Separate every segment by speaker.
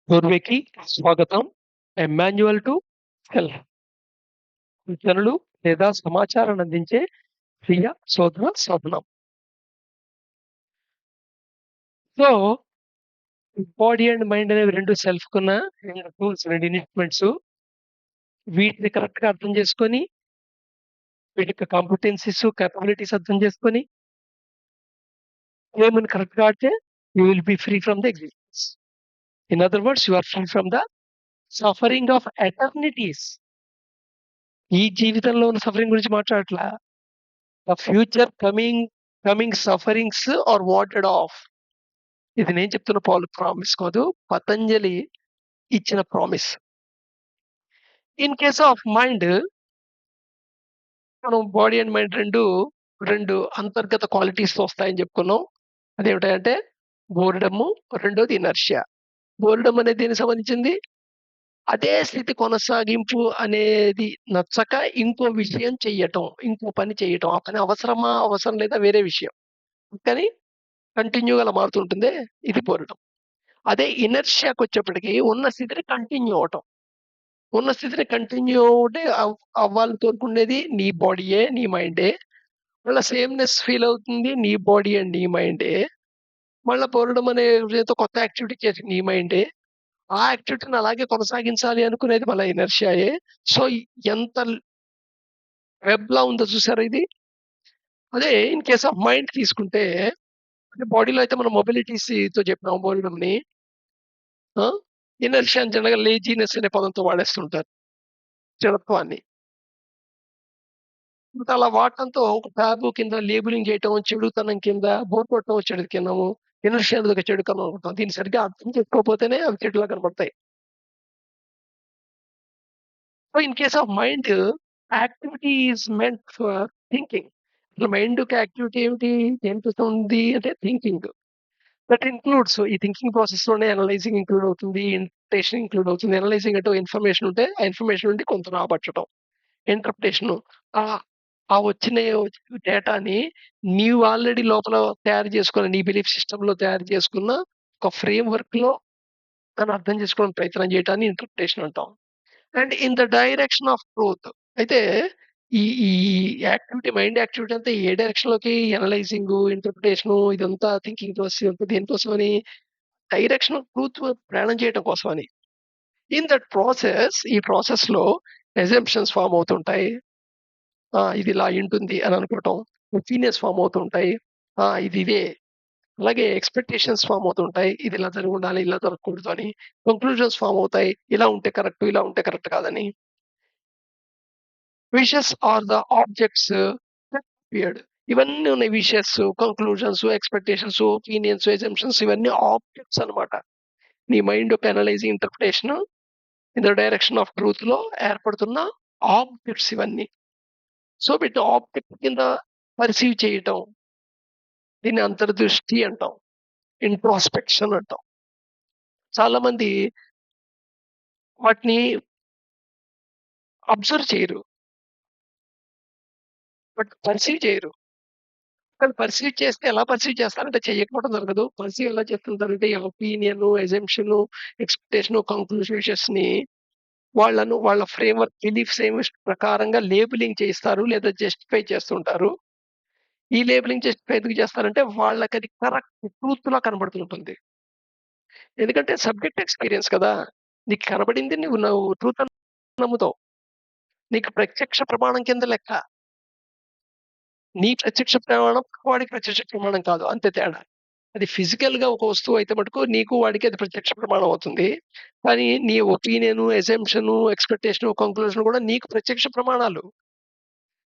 Speaker 1: పూర్వీకి స్వాగతం. A manual to self. సూచనలు లేదా సమాచారాన్ని అందించే స్వీయ శోధన సాధనం. సో, బాడీ అండ్ మైండ్ అనేవి 2 సెల్ఫ్‌కున్న 2 టూల్స్, 2 ఇన్‌స్ట్రుమెంట్స్. వీటిని కరెక్ట్‌గా అర్థం చేసుకొని, వీటి యొక్క కాంపిటెన్సీస్, కేపబిలిటీస్ అర్థం చేసుకొని, గేమ్‌ని కరెక్ట్‌గా ఆడితే you will be free from the existence. In other words you are free from the suffering of eternities. ఈ జీవితంలో ఉన్న సఫరింగ్ గురించి మాట్లాడట్లా. The future coming sufferings are warded off. ఇది నేను చెప్తున్న ప్రామిస్ కాదు. పతంజలి ఇచ్చిన promise. In case of mind, మనం బాడీ అండ్ మైండ్ 2 అంతర్గత క్వాలిటీస్‌తో వస్తాయని చెప్పుకున్నాం. అదేమిటంటే బోరెడము, రెండోది ఇనర్షియా. బోరెడమ్ అనేది దేనికి సంబంధించింది? అదే స్థితి కొనసాగింపు అనేది నచ్చక ఇంకో విషయం చెయ్యటం, ఇంకో పని చేయటం. ఆ పని అవసరమా? అవసరం లేదా? వేరే విషయం. కానీ కంటిన్యూ‌గా అలా మారుతుంటుందే, ఇది బోరెడమ్. అదే ఇనర్షియాకొచ్చేప్పటికి ఉన్న స్థితిని కంటిన్యూ అవ్వటం. ఉన్న స్థితిని కంటిన్యూ ఒకటి అవ్వాలని కోరుకునేది నీ బాడీయే, నీ మైండే. మళ్ళా సేమ్‌నెస్ ఫీల్ అవుతుంది నీ బాడీ అండ్ నీ మైండే. మళ్ళా పొరడం అనే ఏదో కొత్త యాక్టివిటీ చేసి నీ మైండే. ఆ యాక్టివిటీని అలాగే కొనసాగించాలి అనుకునేది మళ్ళా ఇనర్షియాయే. సో, ఎంత వెబ్‌లా ఉందో చూసారా ఇది? అదే ఇన్ కేస్ ఆఫ్ మైండ్ తీసుకుంటే, అంటే బాడీలో అయితే మనం మొబిలిటీస్‌తో చెప్పినాం బోలెడన్ని. ఆ! ఇనర్షియా అని జనరల్‌గా లేజీనెస్ అనే పదంతో వాడేస్తుంటారు. జడత్వాన్ని. ఇంకా అలా వాడటంతో ఒక టాబు కింద లేబులింగ్ చేయటం, చెడుతనం కింద, బోర్ కొట్టడం చెడుతనము, ఇనర్షియా అనేది ఒక చెడుతనం అనుకుంటాం. దీన్ని సరిగ్గా అర్థం చేసుకోకపోతేనే అవి చెడులా కనపడతాయి. So, in case of mind, activity is meant for thinking. అసలు మైండ్‌కి యాక్టివిటీ ఏమిటి? దేనికోసం ఉంది అంటే థింకింగ్. దట్ ఇన్‌క్లూడ్స్ ఈ థింకింగ్ ప్రాసెస్‌లోనే అనలైజింగ్ ఇంక్లూడ్ అవుతుంది. ఇంటర్ప్రిటేషన్ ఇంక్లూడ్ అవుతుంది. అనలైజింగ్ అంటే ఇన్ఫర్మేషన్ ఉంటే, ఆ ఇన్ఫర్మేషన్ నుండి కొంత రాబట్టడం. ఇంటర్ప్రిటేషను. ఆహ్, ఆ వచ్చిన డేటాని నీవు ఆల్రెడీ లోపల తయారు చేసుకున్న నీ బిలీఫ్ సిస్టమ్‌లో తయారు చేసుకున్న ఒక ఫ్రేమ్‌వర్క్‌లో దాన్ని అర్థం చేసుకోవడానికి ప్రయత్నం చేయటాన్ని ఇంటర్ప్రిటేషన్ అంటాం. And in the direction of truth. అయితే ఈ యాక్టివిటీ మైండ్ యాక్టివిటీ అంతా ఏ డైరెక్షన్‌లోకి అనలైజింగు, ఇంటర్ప్రిటేషను ఇదంతా థింకింగ్ ప్రాసెస్ ఇదంతా దేనికోసమని? డైరెక్షన్ ఆఫ్ ట్రూత్ ప్రయాణం చేయటం కోసమని. ఇన్ దట్ ప్రాసెస్ ఈ ప్రాసెస్‌లో అజంప్షన్స్ ఫార్మ్ అవుతుంటాయి. ఇది ఇలా అయ్యుంటుంది అని అనుకోవటం. ఒపీనియన్స్ ఫార్మ్ అవుతుంటాయి. ఇది ఇదే. అలాగే ఎక్స్‌పెక్టేషన్స్ ఫార్మ్ అవుతుంటాయి. ఇది ఇలా జరిగుండాలి, ఇలా జరగకూడదు అని. కంక్లూజన్స్ ఫార్మ్ అవుతాయి. ఇలా ఉంటే కరెక్ట్, ఇలా ఉంటే కరెక్ట్ కాదని. Wishes are the objects feared. ఇవన్నీ ఉన్నాయి. Wishes, conclusions, expectations, opinions, assumptions ఇవన్నీ ఆబ్జెక్ట్స్ అన్నమాట. నీ మైండ్ యొక్క analysing interpretation in the direction of ట్రూత్‌లో ఏర్పడుతున్న ఆబ్జెక్ట్స్ ఇవన్నీ. సో, వీటిని ఆబ్జెక్ట్ కింద పర్సీవ్ చేయటం. దీన్ని అంతర్దృష్టి అంటాం. ఇంట్రోస్పెక్షన్ అంటాం. చాలా మంది వాటిని అబ్జర్వ్ చేయరు. బట్ పర్సీవ్ చేయరు. కానీ పర్సీవ్ చేస్తే ఎలా పర్సీవ్ చేస్తారంటే చేయకపోవడం జరగదు. పర్సీవ్ ఎలా చేస్తుంటారంటే ఈ ఒపీనియను, అజంప్షను, ఎక్స్‌పెక్టేషను, కంక్లూషన్స్‌ని వాళ్ళ ఫ్రేమ్‌వర్క్ బిలీఫ్స్ ప్రకారంగా లేబులింగ్ చేయిస్తారు. లేదా జస్టిఫై చేస్తుంటారు. ఈ లేబులింగ్ జస్టిఫై ఎందుకు చేస్తారంటే వాళ్ళకది కరెక్ట్ ట్రూత్‌లా కనబడుతుంటుంది. ఎందుకంటే సబ్జెక్ట్ ఎక్స్‌పీరియన్స్ కదా! నీకు కనబడింది నువ్వు ట్రూత్ అని నమ్ముతావు. నీకు ప్రత్యక్ష ప్రమాణం కింద లెక్క. నీ ప్రత్యక్ష ప్రమాణం వాడికి ప్రత్యక్ష ప్రమాణం కాదు. అంతే తేడా. అది ఫిజికల్‌గా ఒక వస్తువు అయితే మటుకు నీకు వాడికి అది ప్రత్యక్ష ప్రమాణం అవుతుంది. కానీ నీ ఒపీనియను, అజంప్షను, ఎక్స్‌పెక్టేషను, కంక్లూజన్ కూడా నీకు ప్రత్యక్ష ప్రమాణాలు.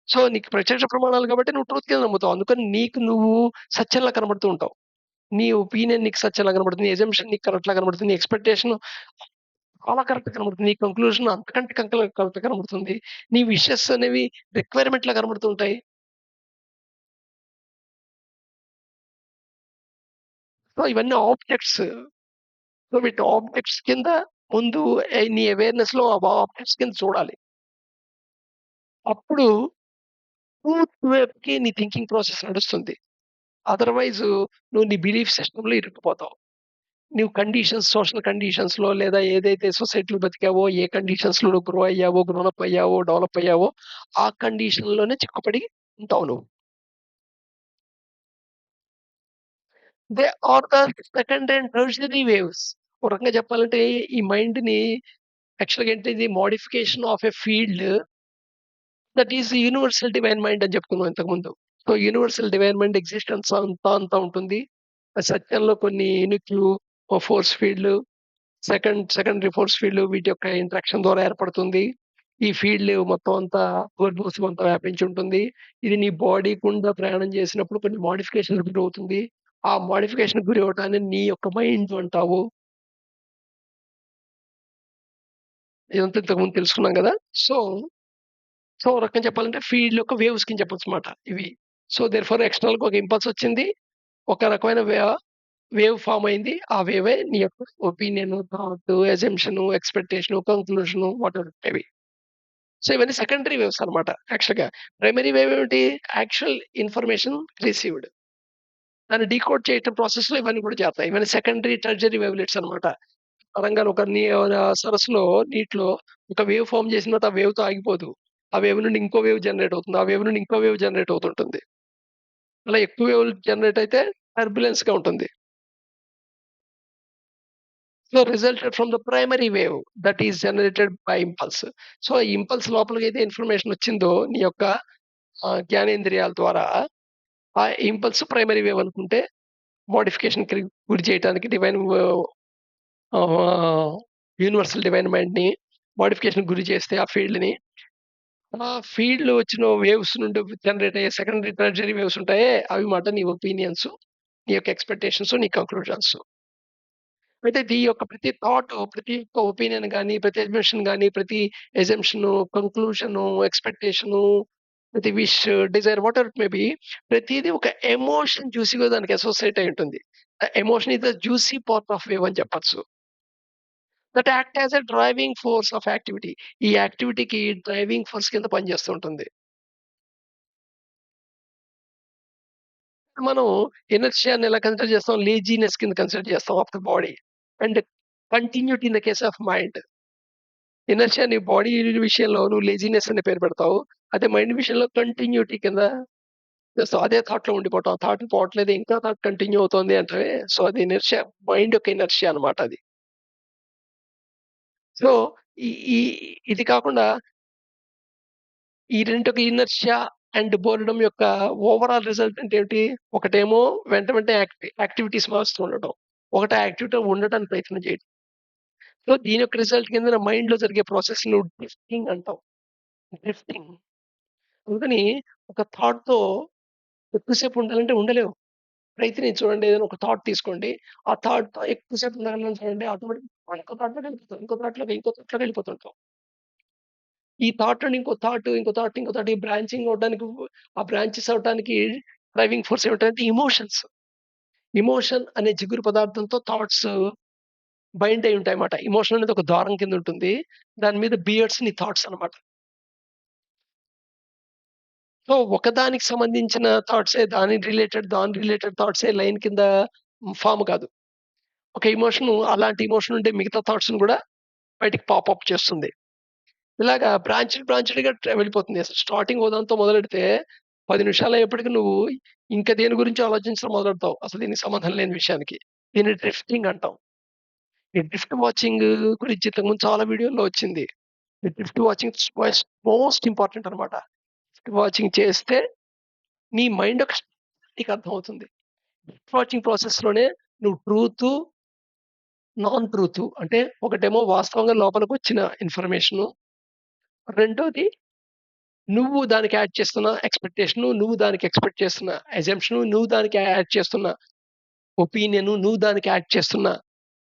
Speaker 1: సో, నీకు ప్రత్యక్ష ప్రమాణాలు కాబట్టి నువ్వు ట్రూత్ కింద నమ్ముతావు. అందుకని నీకు నువ్వు సత్యంలా కనబడుతూ ఉంటావు. నీ ఒపీనియన్ నీకు సత్యంలా కనబడుతుంది. నీ అజంప్షన్ నీకు కరెక్ట్‌లా కనబడుతుంది. నీ ఎక్స్‌పెక్టేషన్ చాలా కరెక్ట్‌గా కనబడుతుంది. నీ కంక్లూజన్ అంతకంటే కరెక్ట్‌గా కనబడుతుంది. నీ విషెస్ అనేవి రిక్వైర్‌మెంట్‌లా కనబడుతూ ఉంటాయి. సో, ఇవన్నీ ఆబ్జెక్ట్స్. సో, వీటిని ఆబ్జెక్ట్స్ కింద ముందు నీ అవేర్‌నెస్‌లో ఆబ్జెక్ట్స్ కింద చూడాలి. అప్పుడు ట్రూత్ వైపుకి నీ థింకింగ్ ప్రాసెస్ నడుస్తుంది. అదర్‌వైజు నువ్వు నీ బిలీఫ్ సిస్టమ్‌లో ఇరుక్కుపోతావు. నువ్వు సోషల్ కండిషన్స్‌లో లేదా ఏదైతే సొసైటీలో బతికావో, ఏ కండిషన్స్‌లో నువ్వు గ్రో అయ్యావో, గ్రోనప్ అయ్యావో, డెవలప్ అయ్యావో, ఆ కండిషన్‌లోనే చిక్కుపడి ఉంటావు నువ్వు. They are the second and tertiary waves. ఒక రకంగా చెప్పాలంటే ఈ మైండ్‌ని యాక్చువల్‌గా ఏంటి ఇది modification of a field that is universal divine mind అని చెప్పుకున్నాం ఇంతకుముందు. So, universal divine mind existence అంతా ఉంటుంది. ఆ సత్యంలో కొన్ని యూనిట్లు, ఫోర్స్ ఫీల్డ్‌లు, సెకండరీ ఫోర్స్ ఫీల్డ్ వీటి యొక్క ఇంటరాక్షన్ ద్వారా ఏర్పడుతుంది. ఈ ఫీల్డ్ మొత్తం అంతా కోర్పస్ అంతా వ్యాపించి ఉంటుంది. ఇది నీ బాడీ గుండా ప్రయాణం చేసినప్పుడు కొన్ని మోడిఫికేషన్‌కి గురవుతుంది. ఆ మోడిఫికేషన్‌కి గురవ్వటాన్ని నీ యొక్క మైండ్ అంటావు. ఇదంతా ఇంతకుముందు తెలుసుకున్నాం గదా! సో, ఓ రకంగా చెప్పాలంటే ఫీల్డ్ యొక్క వేవ్స్ కింద చెప్పొచ్చన్నమాట ఇవి. సో, దేర్‌ఫోర్ ఎక్స్‌టర్నల్‌గా ఒక ఇంపల్స్ వచ్చింది. ఒక రకమైన వేవ్ ఫార్మ్ అయింది. ఆ వేవే నీ యొక్క opinion, thought, assumption, expectation, conclusion whatever it may B. So, ఇవన్నీ సెకండరీ వేవ్స్ అన్నమాట యాక్చువల్‌గా. ప్రైమరీ వేవ్ ఏమిటి? Actual information received. దాన్ని డీకోడ్ చేయటం ప్రాసెస్‌లో ఇవన్నీ కూడా చేస్తాయి. ఇవన్నీ సెకండరీ, టెర్షియరీ వేవ్‌లెట్స్ అన్నమాట. తరంగాలు ఒక సరస్సులో నీటిలో ఒక వేవ్ ఫార్మ్ చేసిన తర్వాత ఆ వేవ్‌తో ఆగిపోదు. ఆ వేవ్ నుండి ఇంకో వేవ్ జనరేట్ అవుతుంది. ఆ వేవ్ నుండి ఇంకో వేవ్ జనరేట్ అవుతుంటుంది. అలా ఎక్కువ వేవ్‌లు జనరేట్ అయితే టర్బులెన్స్‌గా ఉంటుంది. So, resulted from the primary wave that is generated by impulse. So, ఈ ఇంపల్స్ లోపలికైతే ఇన్ఫర్మేషన్ వచ్చిందో నీ యొక్క జ్ఞానేంద్రియాల ద్వారా ఆ ఇంపల్స్ ప్రైమరీ వేవ్ అనుకుంటే మోడిఫికేషన్‌కి గురి చేయటానికి ఆహ్, యూనివర్సల్ డివైన్ మైండ్‌ని మోడిఫికేషన్‌కి గురి చేస్తే ఆ ఫీల్డ్‌ని, ఆ ఫీల్డ్‌లో వచ్చిన వేవ్స్ నుండి జనరేట్ అయ్యే సెకండరీ, టెర్షియరీ వేవ్స్ ఉంటాయే అవి మాట నీ ఒపీనియన్స్, నీ యొక్క ఎక్స్‌పెక్టేషన్స్, నీ కంక్లూజన్స్. అయితే ఈ యొక్క ప్రతి థాట్, ప్రతి ఒక్క ఒపీనియన్ గాని, ప్రతి అజంప్షన్ గాని, ప్రతి అజంప్షను, కంక్లూజను, ఎక్స్‌పెక్టేషను, ప్రతి wish, desire whatever it may be ప్రతీది ఒక ఎమోషన్ జ్యూసీ‌గా దానికి అసోసియేట్ అయి ఉంటుంది. Emotion is the juicy part of wave అని చెప్పొచ్చు. That act as a driving force of activity. ఈ యాక్టివిటీకి డ్రైవింగ్ ఫోర్స్ కింద పనిచేస్తూ ఉంటుంది. మనం ఇనర్షియాని ఎలా కన్సిడర్ చేస్తాం? లేజీనెస్ కింద కన్సిడర్ చేస్తాం of the body and continuity in the case of mind. Inertia నీ బాడీ విషయంలో నువ్వు లేజినెస్ అనే పేరు పెడతావు. అదే మైండ్ విషయంలో కంటిన్యూటీ కింద చేస్తావు. అదే థాట్‌లో ఉండిపోవటం. ఆ థాట్ పోవట్లేదు. ఇంకా థాట్ కంటిన్యూ అవుతోంది అంటే సో, అది ఇనర్షియా, మైండ్ యొక్క ఇనర్షియా అన్నమాట అది. సో, ఈ ఈ ఇది కాకుండా ఈ రెండిటికి ఇనర్షియా అండ్ బోర్డమ్ యొక్క ఓవరాల్ రిజల్ట్ అంటే ఏంటి? ఒకటేమో వెంట వెంటనే యాక్టివిటీస్ మారుస్తూ ఉండటం. ఒకటి ఆ యాక్టివిటీలో ఉండటానికి ప్రయత్నం చేయడం. సో, దీని యొక్క రిజల్ట్ కిందన మైండ్‌లో జరిగే ప్రాసెస్‌ని నువ్వు డ్రిఫ్టింగ్ అంటావు. డ్రిఫ్టింగ్. అందుకని ఒక థాట్‌తో ఎక్కువ సేపు ఉండాలంటే ఉండలేవు. ప్రయత్నించి చూడండి. ఏదైనా ఒక థాట్ తీసుకోండి. ఆ థాట్‌తో ఎక్కువ సేపు ఉండగలను చూడండి. ఆటోమేటిక్‌గా ఇంకో థాట్‌లోకి వెళ్ళిపోతాం. ఇంకో థాట్‌లోకి వెళ్ళిపోతుంటాం. ఈ థాట్ నుండి ఇంకో థాట్, ఇంకో థాట్, ఇంకో థాట్ ఈ బ్రాంచింగ్ అవ్వడానికి ఆ బ్రాంచెస్ అవ్వటానికి డ్రైవింగ్ ఫోర్స్ ఏమిటంటే ఎమోషన్స్. ఎమోషన్ అనే జిగురు పదార్థంతో థాట్స్ బైండ్ అయి ఉంటాయన్నమాట. ఎమోషన్ అనేది ఒక ద్వారం కింద ఉంటుంది. దాని మీద బియర్డ్స్ నీ థాట్స్ అన్నమాట. సో, ఒకదానికి సంబంధించిన థాట్సే దాని రిలేటెడ్ థాట్సే లైన్ కింద ఫార్మ్ కాదు. ఒక ఎమోషను అలాంటి ఎమోషన్ ఉంటే మిగతా థాట్స్‌ని గూడా బయటికి పాపప్ చేస్తుంది. ఇలాగా బ్రాంచ్‌డ్‌గా వెళ్ళిపోతుంది. అసలు స్టార్టింగ్ ఓ దాంతో మొదలెడితే 10 నిమిషాలయ్యేప్పటికి నువ్వు ఇంక దేని గురించి ఆలోచించడం మొదలెడతావు. అసలు దీనికి సంబంధం లేని విషయానికి. దీన్ని డ్రిఫ్టింగ్ అంటాం. ఈ డ్రిఫ్ట్ వాచింగ్ గురించి ఇంతకుముందు చాలా వీడియోల్లో వచ్చింది. ఈ డ్రిఫ్ట్ వాచింగ్ మోస్ట్ ఇంపార్టెంట్ అన్నమాట. డ్రిఫ్ట్ వాచింగ్ చేస్తే నీ మైండ్ ఒక నీకు అర్థమవుతుంది. డ్రిఫ్ట్ వాచింగ్ ప్రాసెస్‌లోనే నువ్వు నాన్ ట్రూత్ అంటే ఒకటేమో వాస్తవంగా లోపలికొచ్చిన ఇన్ఫర్మేషను. రెండోది నువ్వు దానికి యాడ్ చేస్తున్న ఎక్స్‌పెక్టేషను, నువ్వు దానికి ఎక్స్‌పెక్ట్ చేస్తున్న అజంప్షను, నువ్వు దానికి యాడ్ చేస్తున్న ఒపీనియను, నువ్వు దానికి యాడ్ చేస్తున్న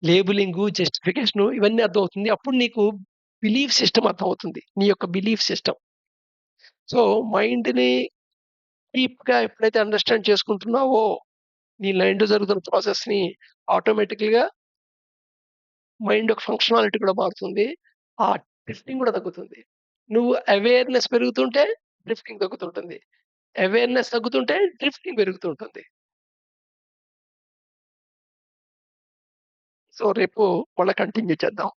Speaker 1: లేబెలింగు, జస్టిఫికేషను ఇవన్నీ అర్థమవుతుంది. అప్పుడు నీకు బిలీఫ్ సిస్టమ్ అర్థమవుతుంది. నీ యొక్క బిలీఫ్ సిస్టమ్. సో, మైండ్‌ని డీప్‌గా ఎప్పుడైతే అండర్‌స్టాండ్ చేసుకుంటున్నావో, నీ మైండ్‌లో జరుగుతున్న ప్రాసెస్‌ని ఆటోమేటికల్‌గా మైండ్ యొక్క ఫంక్షనాలిటీ కూడా మారుతుంది. ఆ డ్రిఫ్టింగ్ కూడా తగ్గుతుంది. నువ్వు అవేర్‌నెస్ పెరుగుతుంటే డ్రిఫ్టింగ్ తగ్గుతుంటుంది. అవేర్‌నెస్ తగ్గుతుంటే డ్రిఫ్టింగ్ పెరుగుతూ ఉంటుంది. సో, రేపు మళ్ళా కంటిన్యూ చేద్దాం.